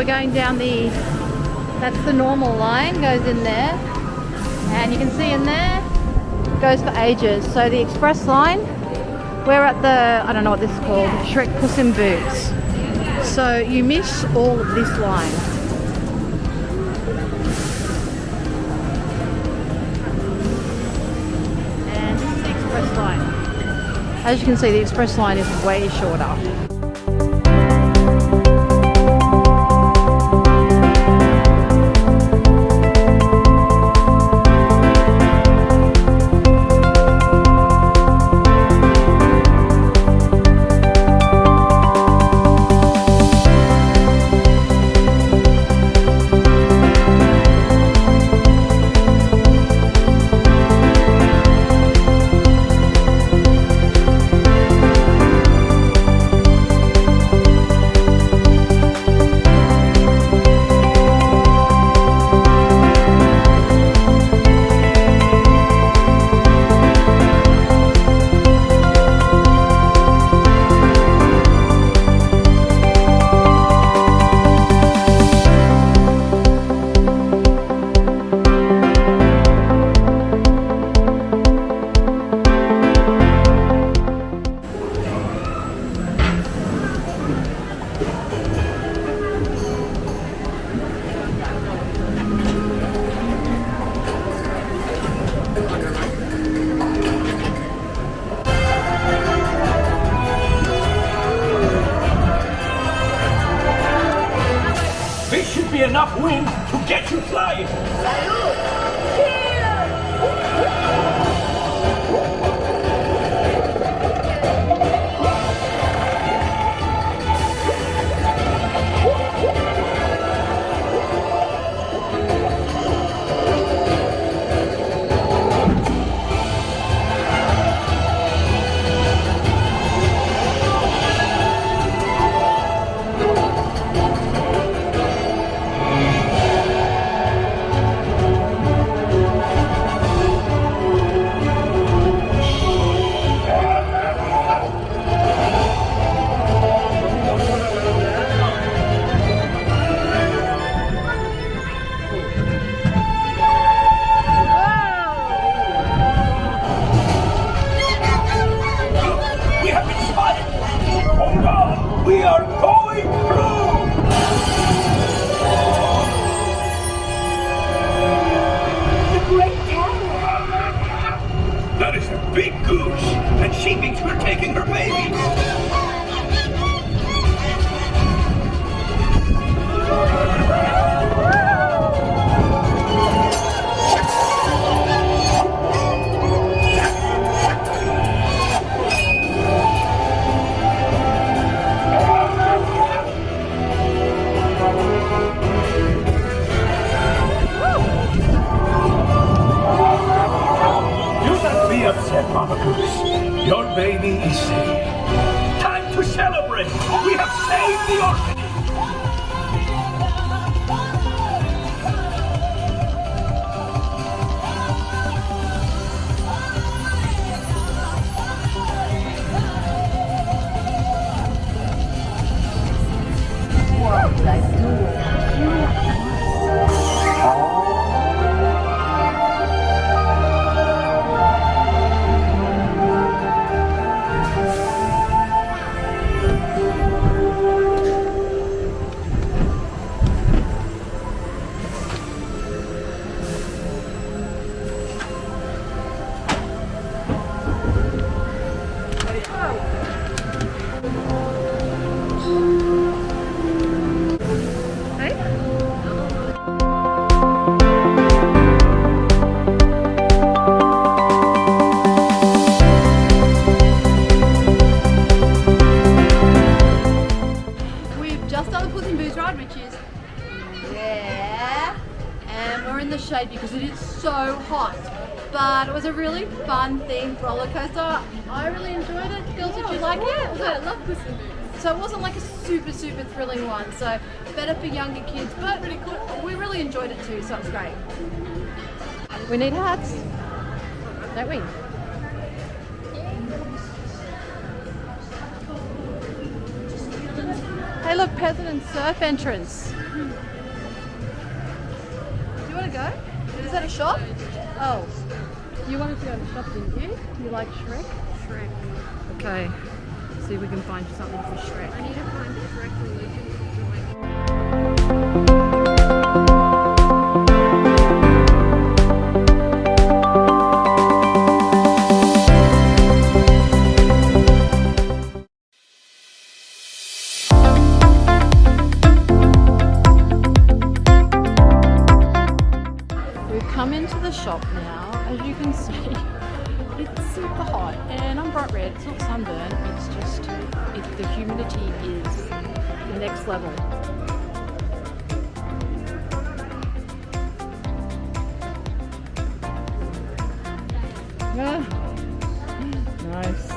going down that's the normal line, goes in there. And you can see in there, goes for ages. So the express line, we're at I don't know what this is called, Shrek, Puss in Boots. So you miss all of this line. And this is the express line. As you can see, the express line is way shorter. Enough wind to get you flying. We are going through! The Great Tower! That is a big goose, and she thinks we're taking her babies! Upset, Mama Goose. Your baby is safe. Time to celebrate! We have saved the orphanage! Shade because it is so hot, but it was a really fun themed roller coaster. I really enjoyed it. Girls, did you like it? I love Puss in Boots. So it wasn't like a super thrilling one, so better for younger kids, but Pretty cool. We really enjoyed it too, so it was great. We need hats, don't we? Hey look, President Surf entrance. Do you want to go? Is that a shop? Oh. You wanted to go to the shop, didn't you? You like Shrek? Shrek. Okay. See if we can find something for Shrek. I need to find Shrek religion. We've come into the shop now. As you can see, it's super hot and I'm bright red. It's not sunburn, it's just the humidity is the next level. Ah, nice.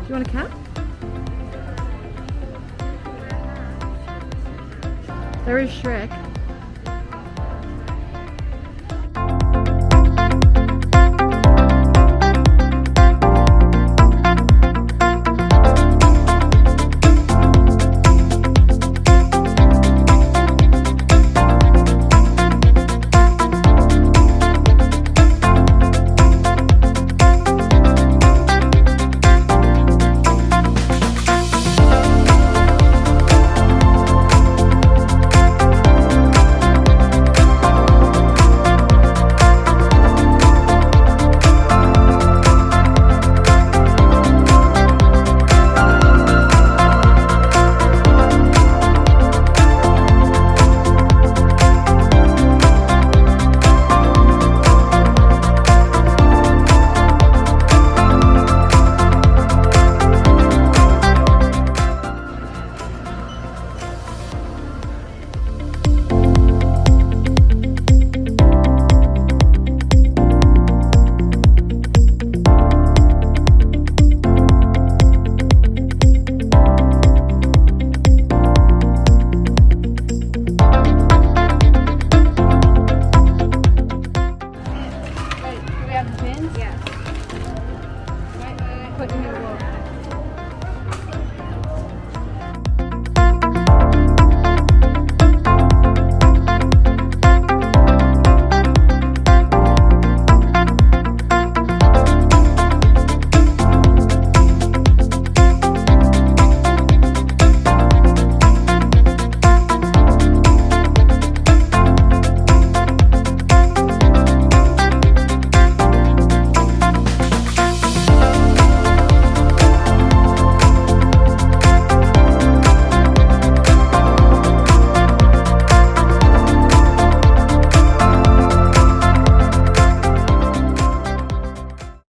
Do you want a cat? There is Shrek. Wait, do we have the pins? Yeah. Wait, put in your wall.